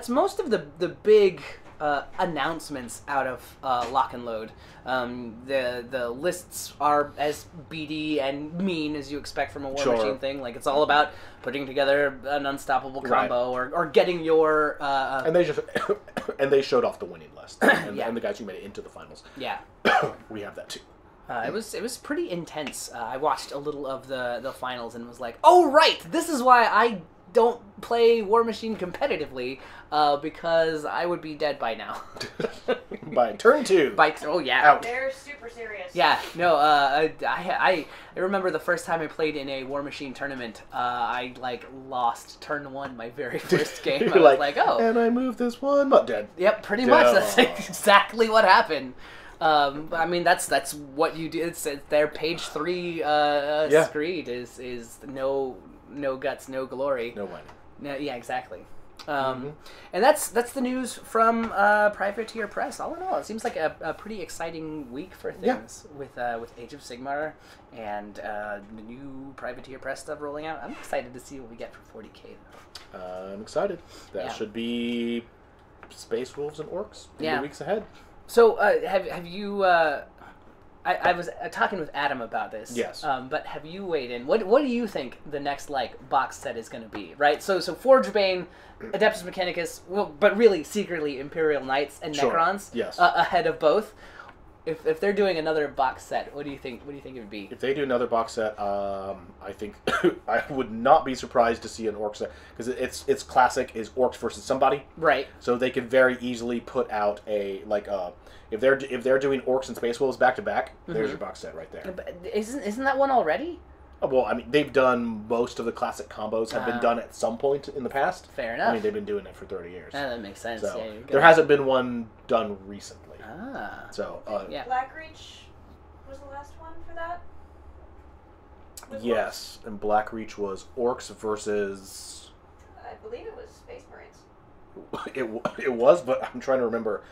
most of the big announcements out of Lock and Load. The lists are as beady and mean as you expect from a War Machine thing. Like, it's all about putting together an unstoppable combo or getting your... and they showed off the winning list and the guys who made it into the finals. Yeah. We have that too. It was pretty intense. I watched a little of the finals and was like, oh right, this is why I don't play War Machine competitively, because I would be dead by now. By turn 2. Oh yeah. Out. They're super serious. Yeah, no, I remember the first time I played in a War Machine tournament, I like lost turn 1 my very first game. I was like, oh. And I moved this one, but dead. Yep, pretty much. That's exactly what happened. I mean, that's what you do. It's their page 3 screed is no guts, no glory. No winning. No, yeah, exactly. And that's the news from Privateer Press. All in all, it seems like a pretty exciting week for things with Age of Sigmar and the new Privateer Press stuff rolling out. I'm excited to see what we get for 40K. I'm excited. That should be Space Wolves and Orcs in the weeks ahead. So have you? I was talking with Adam about this. Yes. But have you weighed in? What do you think the next box set is going to be? Right. So Forgebane, Adeptus Mechanicus, well, but really secretly Imperial Knights and Necrons. Yes. Ahead of both. If they're doing another box set, what do you think? What do you think it would be? If they do another box set, I think I would not be surprised to see an Orc set, because its classic is Orcs versus somebody. Right. So they could very easily put out if they're doing Orcs and Space Wolves back to back, there's your box set right there. But isn't that one already? Well, I mean, they've done most of the classic combos have been done at some point in the past. Fair enough. I mean, they've been doing it for 30 years. That makes sense. So, yeah, there hasn't been one done recently. So, Blackreach was the last one for that? Yes, and Blackreach was Orcs versus... I believe it was Space Marines. It was, but I'm trying to remember.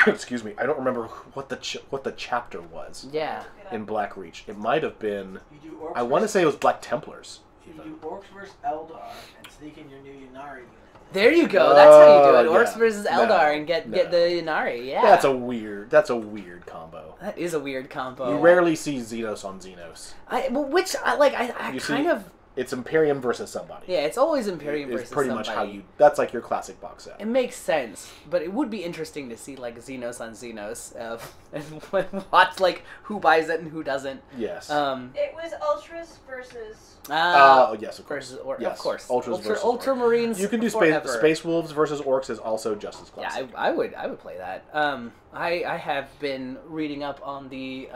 Excuse me, I don't remember what the chapter was. Yeah. In Blackreach, it might have been. You do Orcs I want to say it was Black Templars. You do Orcs versus Eldar and sneak in your new Yunari unit. There you go. That's how you do it. Orcs Yeah. versus Eldar and get the Inari. Yeah. That's a weird combo. That is a weird combo. You rarely see Xenos on Xenos. It's Imperium versus somebody. Yeah, it's always Imperium versus pretty somebody. much how you. That's like your classic box set. It makes sense, but it would be interesting to see like Xenos on Xenos, and watch like who buys it and who doesn't. Yes. It was Ultras versus. Yes, of course. Versus yes. of course. Ultras versus Ultramarines. You can do Space Wolves versus Orcs is also just as classic. Yeah, I would play that. I have been reading up on the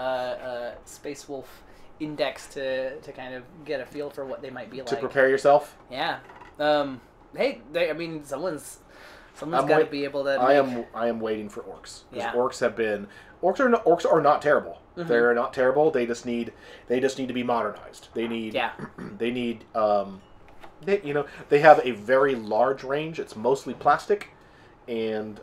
Space Wolf index to kind of get a feel for what they might be like. To prepare yourself. Yeah. Hey, someone's got to be able to. I am waiting for Orcs. Yeah. Orcs are not terrible. Mm-hmm. They're not terrible. They just need to be modernized. They need. Yeah. They need. They have a very large range. It's mostly plastic, and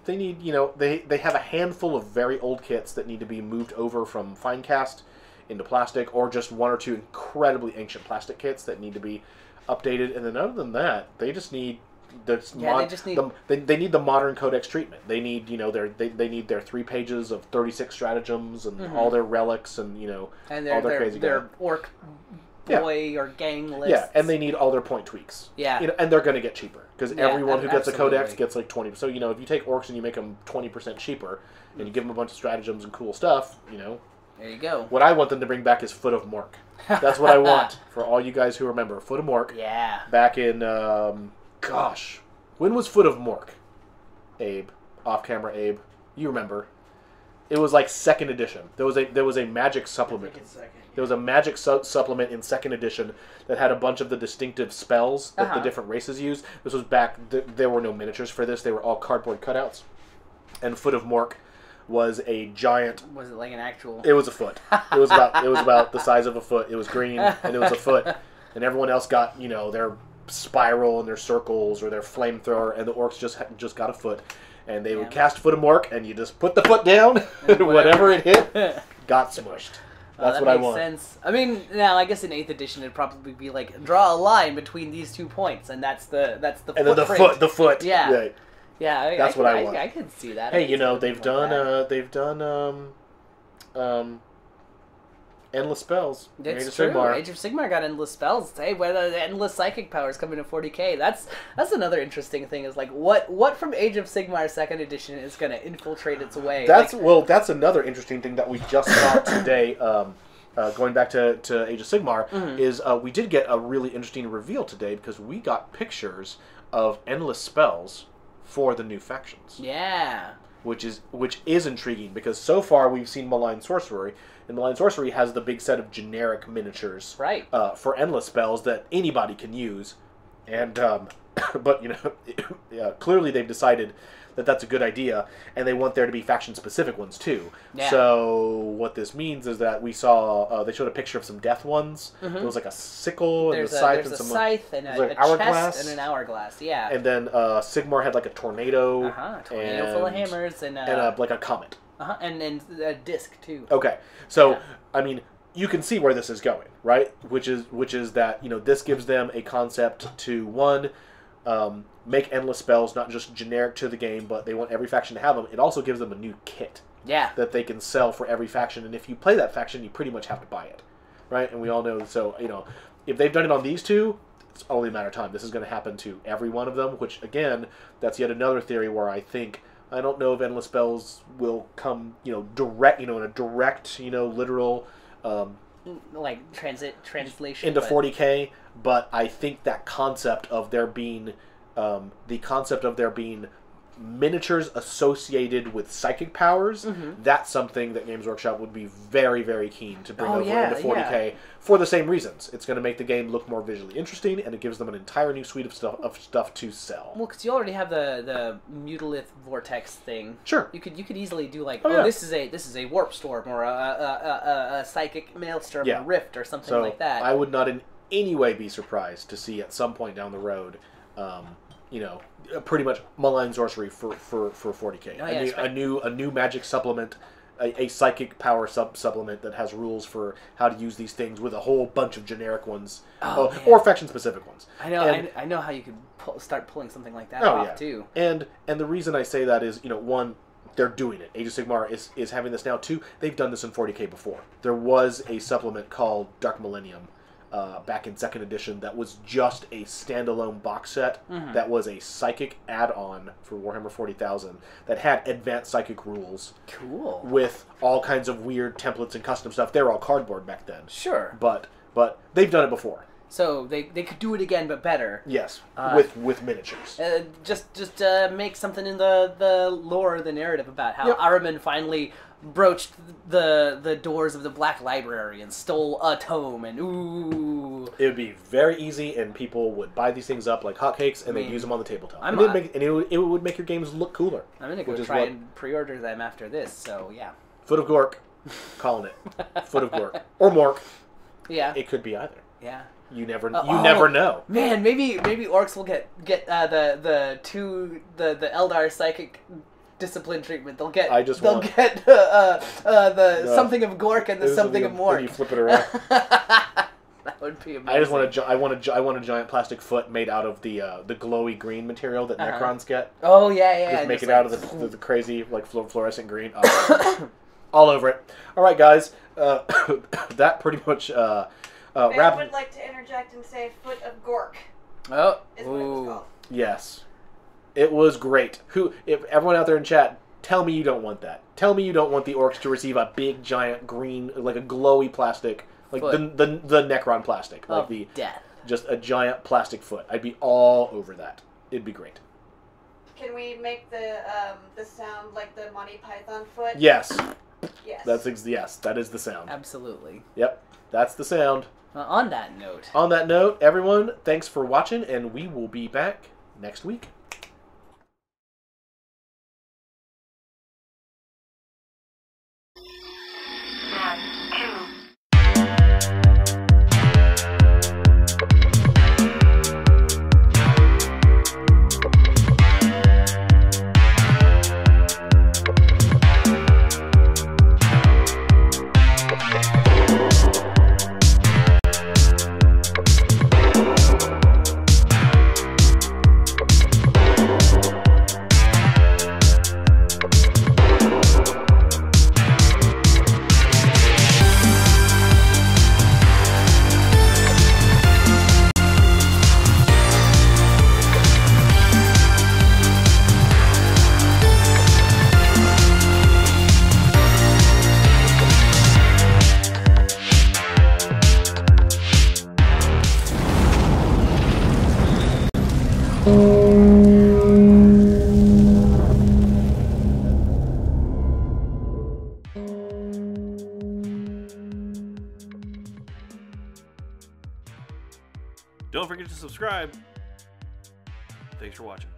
they need. They have a handful of very old kits that need to be moved over from fine cast into plastic, or just one or two incredibly ancient plastic kits that need to be updated. And then other than that, they just need they need the modern codex treatment. They need they need their 3 pages of 36 stratagems and all their relics and and all their crazy their orc boy or gang lists. Yeah, and they need all their point tweaks. Yeah, and they're going to get cheaper because everyone who gets a codex gets like 20. So if you take Orcs and you make them 20% cheaper, and you give them a bunch of stratagems and cool stuff, There you go. What I want them to bring back is Foot of Mork. That's what I want for all you guys who remember Foot of Mork. Yeah. Back in when was Foot of Mork? Abe, off camera, Abe. You remember? It was like 2nd edition. There was a magic supplement. There was a magic supplement in 2nd edition that had a bunch of the distinctive spells that the different races use. This was back. There were no miniatures for this. They were all cardboard cutouts. And Foot of Mork was a giant. Was it like an actual? It was a foot. It was about the size of a foot. It was green and it was a foot. And everyone else got their spiral and their circles or their flamethrower, and the Orcs just got a foot. And they would cast Foot of Mork, and you just put the foot down, and whatever it hit got smushed. That's what I want. That makes sense. I mean, now I guess in 8th edition it'd probably be like draw a line between these 2 points, and that's the and then the foot. Yeah. Right. Yeah, that's what I want. I could see that. Hey, they've done endless spells. That's true. Age of Sigmar got endless spells. Hey, whether the endless psychic powers coming to 40k. That's another interesting thing. Is like what from Age of Sigmar 2nd edition is going to infiltrate its way. That's another interesting thing that we just saw today. Going back to Age of Sigmar, is we did get a really interesting reveal today because we got pictures of endless spells for the new factions. Yeah. Which is intriguing because so far we've seen Malign Sorcery, and Malign Sorcery has the big set of generic miniatures for endless spells that anybody can use, and but clearly they've decided that that's a good idea, and they want there to be faction-specific ones too. Yeah. So what this means is that we saw they showed a picture of some death ones. There was like a sickle and a scythe and some scythe and a chest and an hourglass. Yeah. And then Sigmar had like a tornado. Tornado full of hammers and like a comet. And a disc too. Okay, so I mean, you can see where this is going, right? Which is that this gives them a concept to one. Make endless spells not just generic to the game, but they want every faction to have them. It also gives them a new kit that they can sell for every faction, and if you play that faction, you pretty much have to buy it, right? And we all know, so if they've done it on these two, it's only a matter of time. This is going to happen to every one of them, which again, that's yet another theory where I don't know if endless spells will come direct in a direct literal like translation into 40k, but I think that concept of there being miniatures associated with psychic powers, that's something that Games Workshop would be very, very keen to bring over into 40K for the same reasons. It's going to make the game look more visually interesting, and it gives them an entire new suite of stuff to sell. Well, because you already have the Mutalith Vortex thing. Sure. You could easily do like, yeah. this is a Warp Storm or a Psychic Maelstrom or Rift or something like that. I would not in any way be surprised to see at some point down the road, pretty much malign sorcery for 40K. A new magic supplement, a psychic power supplement that has rules for how to use these things with a whole bunch of generic ones, or faction specific ones. I know how you could start pulling something like that off too. And the reason I say that is, one, they're doing it. Age of Sigmar is having this now too. They've done this in 40K before. There was a supplement called Dark Millennium. Back in 2nd edition, that was just a standalone box set that was a psychic add-on for Warhammer 40,000 that had advanced psychic rules. Cool. With all kinds of weird templates and custom stuff. They were all cardboard back then. Sure. But they've done it before. So they could do it again, but better. Yes, with miniatures. Just make something in the lore, the narrative about how Ahriman finally broached the doors of the Black Library and stole a tome, and ooh. It would be very easy, and people would buy these things up like hotcakes, and they'd use them on the tabletop. It would make your games look cooler. I'm going to go try and pre-order them after this, so yeah. Foot of Gork, calling it. Foot of Gork. Or Mork. Yeah. It could be either. Yeah. You never know. Man, maybe orcs will get the Eldar psychic discipline treatment. They'll get something of Gork and the something of Mork. You flip it around. That would be amazing. I want a giant plastic foot made out of the glowy green material that Necrons get. Oh yeah. Just make it out of the crazy fluorescent green. All over it. All right, guys. That pretty much. I would like to interject and say Foot of Gork. Oh. Is what it was called. Yes. It was great. If everyone out there in chat, tell me you don't want that. Tell me you don't want the orcs to receive a big, giant, green, like a glowy plastic, like the Necron plastic. Like death. Just a giant plastic foot. I'd be all over that. It'd be great. Can we make the sound like the Monty Python foot? Yes. Yes. That is the sound. Absolutely. Yep. That's the sound. On that note, everyone, thanks for watching, and we will be back next week. Don't forget to subscribe. Thanks for watching.